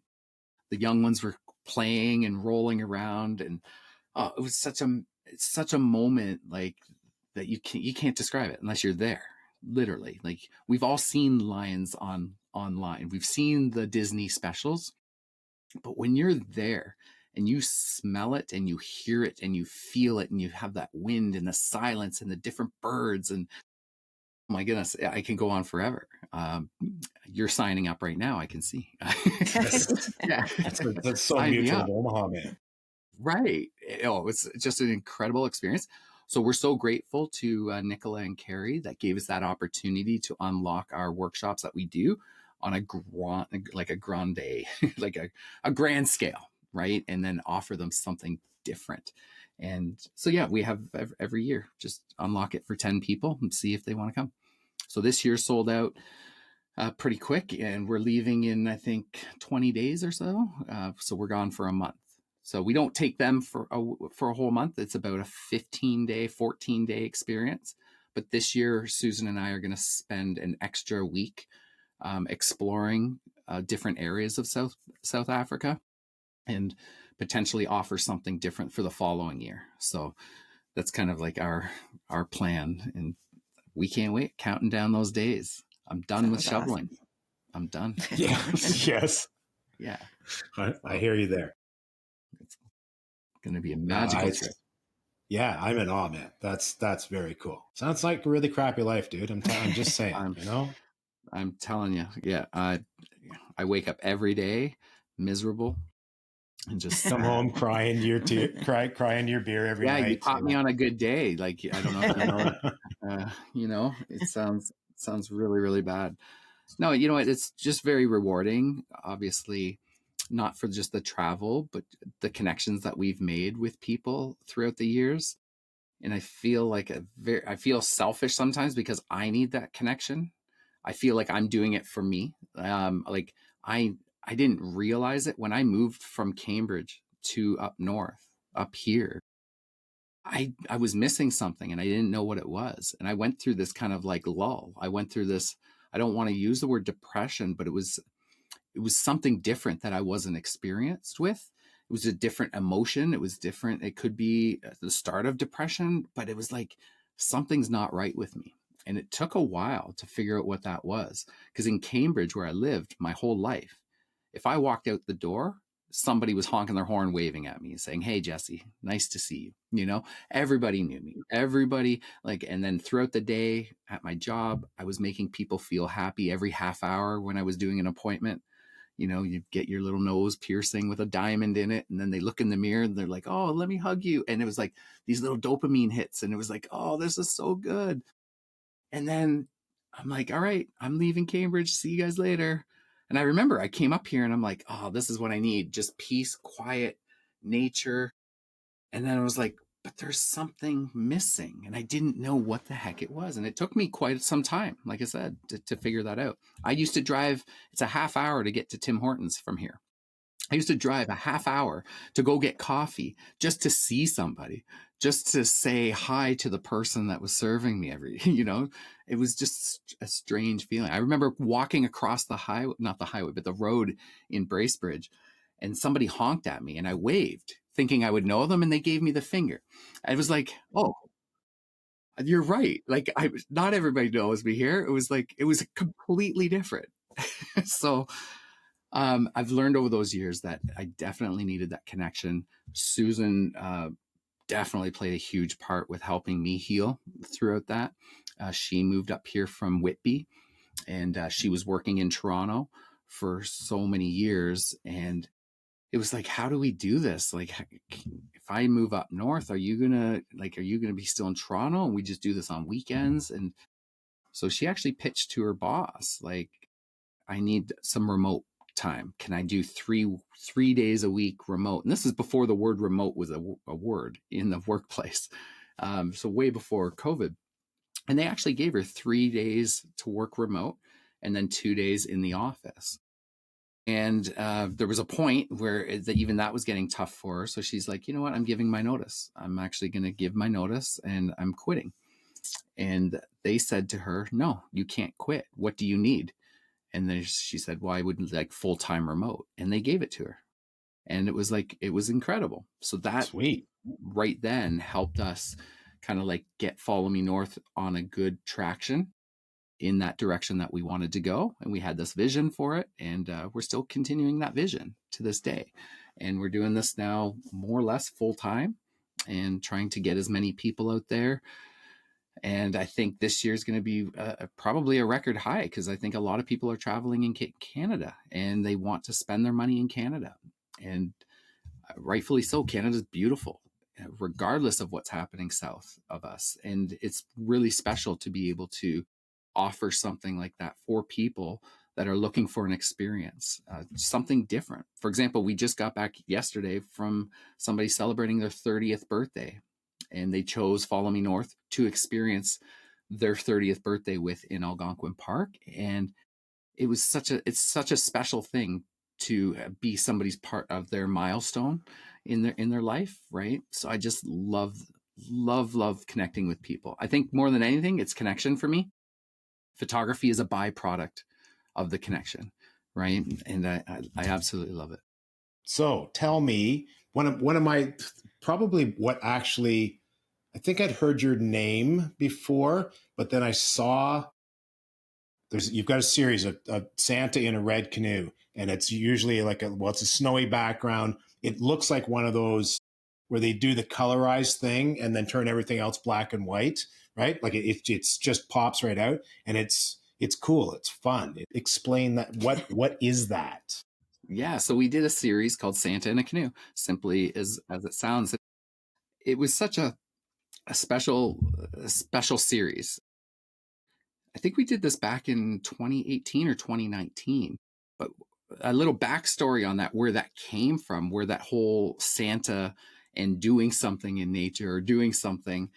young ones were playing and rolling around, and it was such a moment, like, that you can't describe it unless you're there. Literally, like, we've all seen lions online. We've seen the Disney specials, but when you're there and you smell it and you hear it and you feel it and you have that wind and the silence and the different birds, and oh my goodness, I can go on forever. You're signing up right now, I can see. Yeah. That's so mutual of Omaha, man. Right. Oh, it's just an incredible experience. So we're so grateful to Nicola and Carrie that gave us that opportunity to unlock our workshops that we do on a grande, like a grand scale. right? And then offer them something different. And so, yeah, we have every year, just unlock it for 10 people and see if they want to come. So this year sold out pretty quick, and we're leaving in, I think, 20 days or so. So we're gone for a month. So we don't take them for a whole month. It's about a 15-day, 14-day experience. But this year, Susan and I are going to spend an extra week exploring different areas of South Africa, and potentially offer something different for the following year. So that's kind of like our plan, and we can't wait, counting down those days. I'm done with Sounds shoveling. awesome. I'm done. Yes, yes. Yeah. I hear you there. It's going to be a No, magical trip. Yeah, I'm in awe, man. That's very cool. Sounds like a really crappy life, dude. I'm just saying, I'm telling you. Yeah. I wake up every day miserable and just come home crying your crying your beer every yeah, you night. caught me on a good day. Like, I don't know if you know, it sounds really, really bad. No, you know what? It's just very rewarding. Obviously, not for just the travel, but the connections that we've made with people throughout the years. And I feel like I feel selfish sometimes because I need that connection. I feel like I'm doing it for me. Like I didn't realize it when I moved from Cambridge to up north, up here. I was missing something and I didn't know what it was. And I went through this kind of like lull. I went through this, I don't want to use the word depression, but it was something different that I wasn't experienced with. It was a different emotion. It was different. It could be the start of depression, but it was like something's not right with me. And it took a while to figure out what that was. Because in Cambridge, where I lived my whole life, if I walked out the door, somebody was honking their horn, waving at me and saying, "Hey, Jesse, nice to see you." You know, everybody knew me. Everybody, like, and then throughout the day at my job, I was making people feel happy every half hour when I was doing an appointment. You know, you get your little nose piercing with a diamond in it, and then they look in the mirror and they're like, "Oh, let me hug you." And it was like these little dopamine hits, and it was like, "Oh, this is so good." And then I'm like, "All right, I'm leaving Cambridge. See you guys later." And I remember I came up here and I'm like, "Oh, this is what I need. Just peace, quiet, nature." And then I was like, but there's something missing. And I didn't know what the heck it was. And it took me quite some time, like I said, to figure that out. I used to drive, it's a half hour to get to Tim Hortons from here. I used to drive a half hour to go get coffee just to see somebody, just to say hi to the person that was serving me it was just a strange feeling. I remember walking across the highway, not the highway, but the road in Bracebridge, and somebody honked at me and I waved thinking I would know them. And they gave me the finger. I was like, "Oh, you're right." Like not everybody knows me here. It was completely different. So, I've learned over those years that I definitely needed that connection. Susan definitely played a huge part with helping me heal throughout that. She moved up here from Whitby, and she was working in Toronto for so many years. And it was like, how do we do this? Like, if I move up north, are you gonna be still in Toronto and we just do this on weekends? And so she actually pitched to her boss, like, "I need some remote time. Can I do three days a week remote?" And this is before the word remote was a word in the workplace. So way before COVID. And they actually gave her 3 days to work remote and then 2 days in the office. And there was a point where even that was getting tough for her. So she's like, "You know what? I'm giving my notice. I'm actually going to give my notice and I'm quitting." And they said to her, "No, you can't quit. What do you need?" And then she said, "Well, I would like full-time remote." And they gave it to her. And it was incredible. So that Sweet. right then helped us kind of like get Follow Me North on a good traction in that direction that we wanted to go. And we had this vision for it. And we're still continuing that vision to this day. And we're doing this now more or less full time and trying to get as many people out there. And I think this year is going to be probably a record high, because I think a lot of people are traveling in Canada and they want to spend their money in Canada. And rightfully so. Canada's beautiful, regardless of what's happening south of us. And it's really special to be able to offer something like that for people that are looking for an experience, something different. For example, we just got back yesterday from somebody celebrating their 30th birthday, and they chose Follow Me North to experience their 30th birthday in Algonquin Park. And it's such a special thing to be somebody's part of their milestone in their life, right? So I just love connecting with people. I think more than anything, it's connection for me. Photography is a byproduct of the connection, right? And I absolutely love it. So tell me, one of my, probably what actually, I think I'd heard your name before, but then I saw you've got a series of Santa in a red canoe, and it's usually like it's a snowy background. It looks like one of those where they do the colorized thing and then turn everything else black and white, right? Like it's just pops right out, and it's cool. It's fun. Explain that. What is that? Yeah, so we did a series called Santa in a Canoe, simply as it sounds. It was such a special series. I think we did this back in 2018 or 2019. But a little backstory on that, where that came from, where that whole Santa and doing something in nature or doing something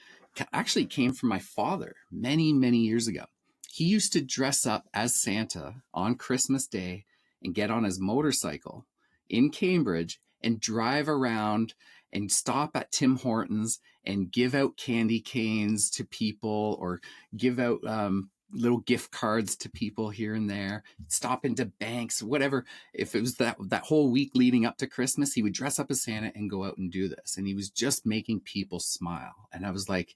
actually came from my father many years ago. He used to dress up as Santa on Christmas Day and get on his motorcycle in Cambridge and drive around and stop at Tim Hortons and give out candy canes to people, or give out little gift cards to people here and there, stop into banks, whatever. If it was that whole week leading up to Christmas, he would dress up as Santa and go out and do this. And he was just making people smile. And I was like,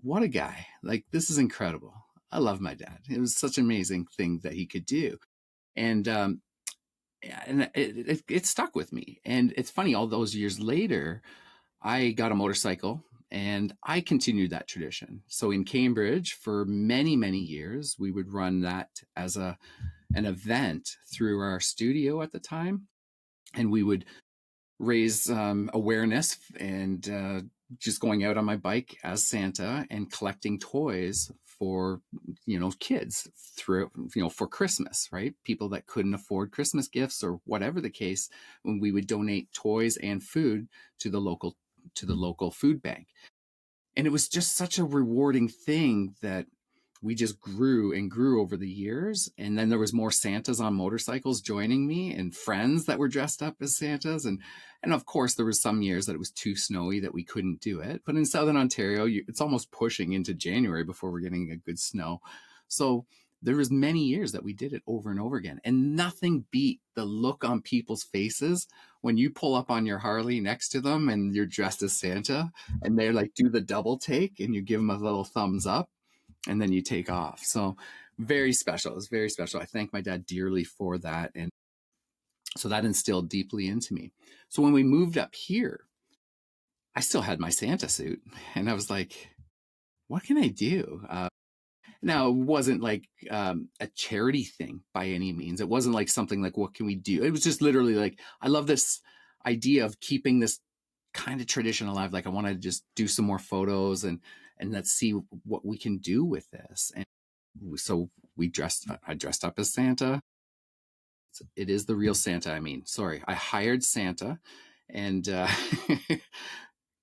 what a guy. Like, this is incredible. I love my dad. It was such an amazing thing that he could do. And it stuck with me. And it's funny, all those years later, I got a motorcycle and I continued that tradition. So in Cambridge, for many years, we would run that as an event through our studio at the time. And we would raise awareness and just going out on my bike as Santa and collecting toys for kids through for Christmas, right? People that couldn't afford Christmas gifts or whatever the case, when we would donate toys and food to the local food bank. And it was just such a rewarding thing that we just grew and grew over the years. And then there was more Santas on motorcycles joining me, and friends that were dressed up as Santas. And of course, there was some years that it was too snowy that we couldn't do it. But in Southern Ontario, it's almost pushing into January before we're getting a good snow. So there was many years that we did it over and over again. And nothing beat the look on people's faces when you pull up on your Harley next to them and you're dressed as Santa, and they're like, do the double take, and you give them a little thumbs up, and then you take off. So very special. It was very special. I thank my dad dearly for that. And so that instilled deeply into me. So when we moved up here, I still had my Santa suit, and I was like, what can I do? Now, it wasn't like a charity thing by any means. It wasn't like something like, what can we do? It was just literally like, I love this idea of keeping this kind of tradition alive. Like, I want to just do some more photos and let's see what we can do with this. And so I dressed up as Santa. It is the real Santa. I hired Santa and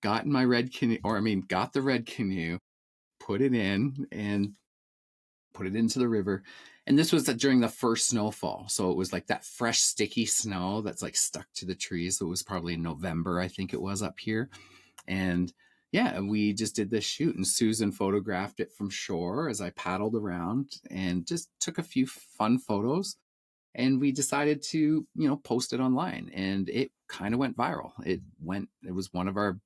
got in my red canoe, got the red canoe, put it in and put it into the river. And this was during the first snowfall. So it was like that fresh, sticky snow that's like stuck to the trees. So it was probably in November, I think it was, up here. And yeah, we just did this shoot, and Susan photographed it from shore as I paddled around and just took a few fun photos. And we decided to, post it online, and it kind of went viral. It was one of our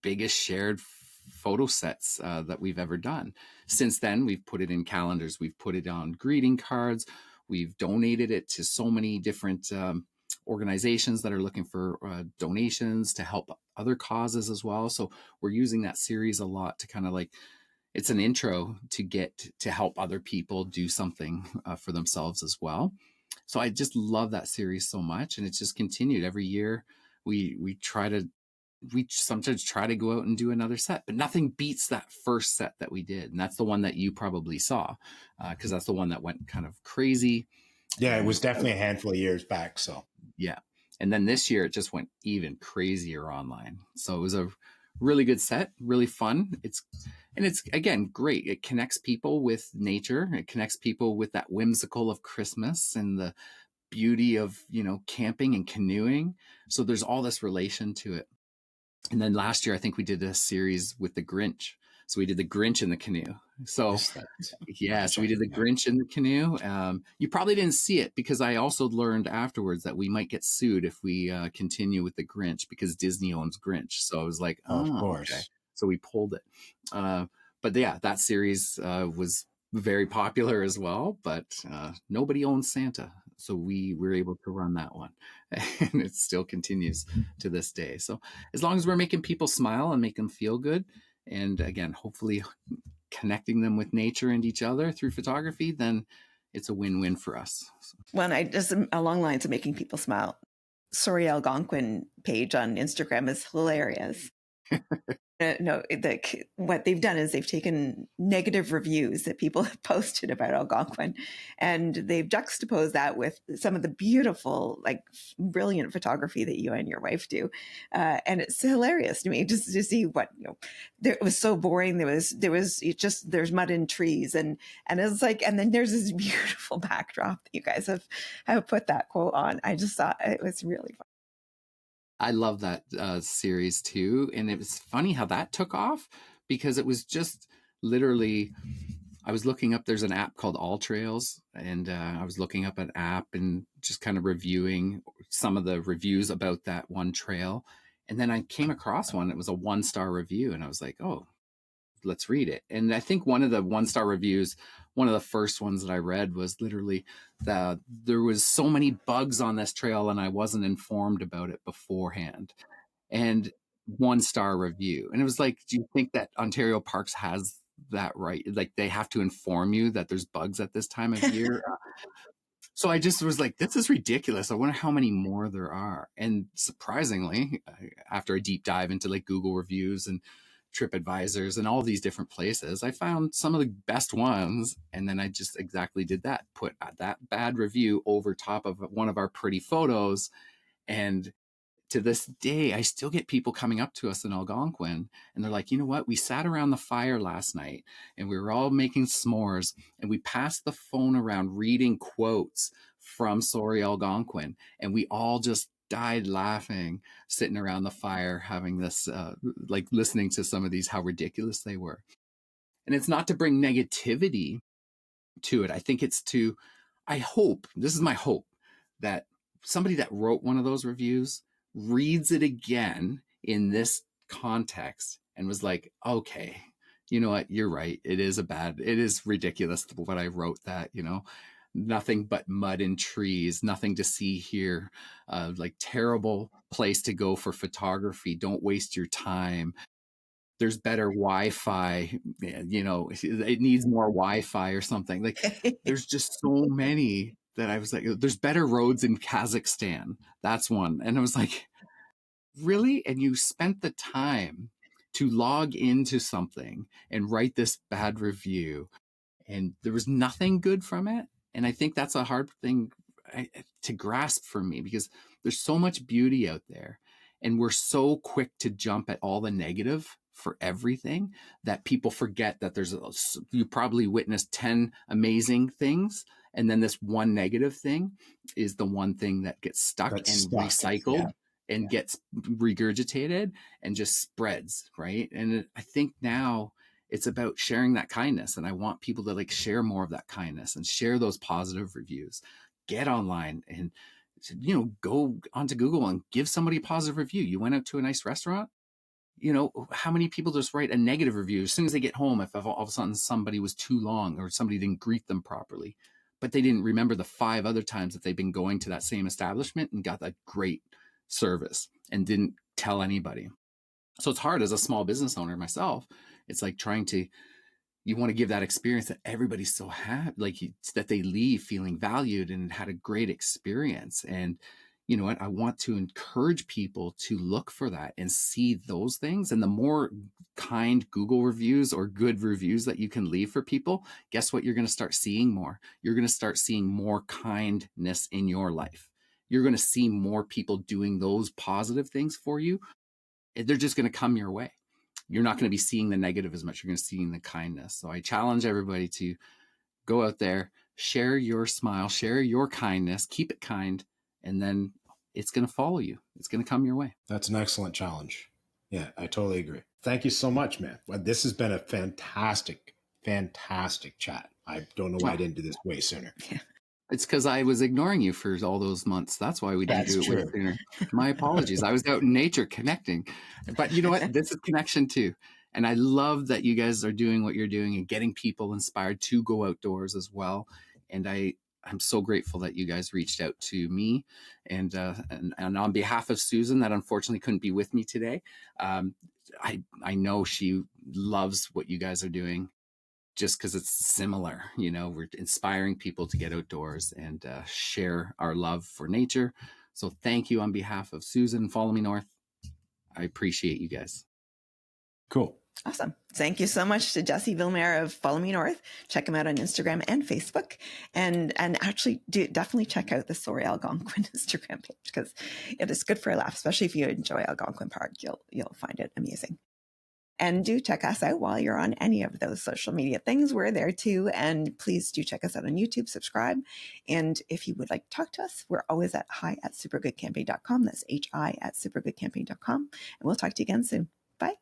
biggest shared photo sets that we've ever done. Since then, we've put it in calendars, we've put it on greeting cards, we've donated it to so many different organizations that are looking for donations to help other causes as well. So we're using that series a lot to kind of like, it's an intro to get to help other people do something for themselves as well. So I just love that series so much, and it's just continued every year. We sometimes try to go out and do another set, but nothing beats that first set that we did. And that's the one that you probably saw, because that's the one that went kind of crazy. Yeah, it was definitely a handful of years back. So Yeah. And then this year it just went even crazier online. So it was a really good set, really fun. It's again great. It connects people with nature. It connects people with that whimsical of Christmas and the beauty of, camping and canoeing. So there's all this relation to it. And then last year I think we did a series with the Grinch. So we did the Grinch in the canoe. So missed that. yeah, so we did Checking the it out. Grinch in the canoe. You probably didn't see it because I also learned afterwards that we might get sued if we continue with the Grinch because Disney owns Grinch. So I was like, Of oh, okay. course. So we pulled it. But yeah, that series was very popular as well. But nobody owns Santa. So we were able to run that one. And it still continues to this day. So as long as we're making people smile and make them feel good, and again, hopefully connecting them with nature and each other through photography, then it's a win-win for us. Well, I just along lines of making people smile. Sorry Algonquin page on Instagram is hilarious. No, what they've done is they've taken negative reviews that people have posted about Algonquin, and they've juxtaposed that with some of the beautiful, like brilliant photography that you and your wife do, and it's hilarious to me just to see what it was so boring. There's mud and trees, and it's like, and then there's this beautiful backdrop that you guys have put that quote on. I just thought it was really fun. I love that series too. And it was funny how that took off because it was just literally, I was looking up, there's an app called All Trails, and I was looking up an app and just kind of reviewing some of the reviews about that one trail. And then I came across one, it was a 1-star review. And I was like, oh, let's read it. And I think one of the 1-star reviews, one of the first ones that I read was literally there was so many bugs on this trail and I wasn't informed about it beforehand. And 1-star review. And it was like, do you think that Ontario Parks has that right? Like they have to inform you that there's bugs at this time of year? So I just was like, this is ridiculous. I wonder how many more there are. And surprisingly, after a deep dive into like Google reviews and TripAdvisors and all these different places, I found some of the best ones. And then I just exactly did that, put that bad review over top of one of our pretty photos. And to this day, I still get people coming up to us in Algonquin and they're like, you know what? We sat around the fire last night and we were all making s'mores and we passed the phone around reading quotes from Sorry Algonquin. And we all just died laughing, sitting around the fire, having this, like listening to some of these, how ridiculous they were. And it's not to bring negativity to it. I think it's to, I hope, this is my hope, that somebody that wrote one of those reviews reads it again in this context and was like, okay, you know what, you're right. It is ridiculous what I wrote that, nothing but mud and trees, nothing to see here, like terrible place to go for photography. Don't waste your time. There's better Wi-Fi, it needs more Wi-Fi or something. Like there's just so many that I was like, there's better roads in Kazakhstan. That's one. And I was like, really? And you spent the time to log into something and write this bad review and there was nothing good from it. And I think that's a hard thing to grasp for me because there's so much beauty out there and we're so quick to jump at all the negative for everything that people forget that you probably witnessed 10 amazing things and then this one negative thing is the one thing that gets stuck That's and stuck. recycled Yeah. and gets regurgitated and just spreads, right? And I think now it's about sharing that kindness. And I want people to like share more of that kindness and share those positive reviews. Get online and, go onto Google and give somebody a positive review. You went out to a nice restaurant. How many people just write a negative review as soon as they get home if all of a sudden somebody was too long or somebody didn't greet them properly, but they didn't remember the 5 other times that they've been going to that same establishment and got that great service and didn't tell anybody. So it's hard as a small business owner myself. It's like you want to give that experience that everybody's so happy, like that they leave feeling valued and had a great experience. And, you know what, I want to encourage people to look for that and see those things. And the more kind Google reviews or good reviews that you can leave for people, guess what? You're going to start seeing more. You're going to start seeing more kindness in your life. You're going to see more people doing those positive things for you. They're just going to come your way. You're not going to be seeing the negative as much. You're going to see the kindness. So I challenge everybody to go out there, share your smile, share your kindness, keep it kind, and then it's going to follow you. It's going to come your way. That's an excellent challenge. Yeah, I totally agree. Thank you so much, man. Well, this has been a fantastic, fantastic chat. I don't know why I didn't do this way sooner. It's because I was ignoring you for all those months. That's why we didn't do it way sooner. My apologies. I was out in nature connecting. But you know what? This is connection too. And I love that you guys are doing what you're doing and getting people inspired to go outdoors as well. And I'm so grateful that you guys reached out to me. And on behalf of Susan, that unfortunately couldn't be with me today, I know she loves what you guys are doing, just because it's similar. You know, we're inspiring people to get outdoors and share our love for nature. So thank you on behalf of Susan, Follow Me North. I appreciate you guys. Cool. Awesome. Thank you so much to Jesse Vilmer of Follow Me North. Check him out on Instagram and Facebook. And actually definitely check out the Sorry Algonquin Instagram page, because it is good for a laugh, especially if you enjoy Algonquin Park. You'll find it amusing. And do check us out while you're on any of those social media things. We're there too. And please do check us out on YouTube, subscribe. And if you would like to talk to us, we're always at hi@supergoodcamping.com. That's hi@supergoodcamping.com. And we'll talk to you again soon. Bye.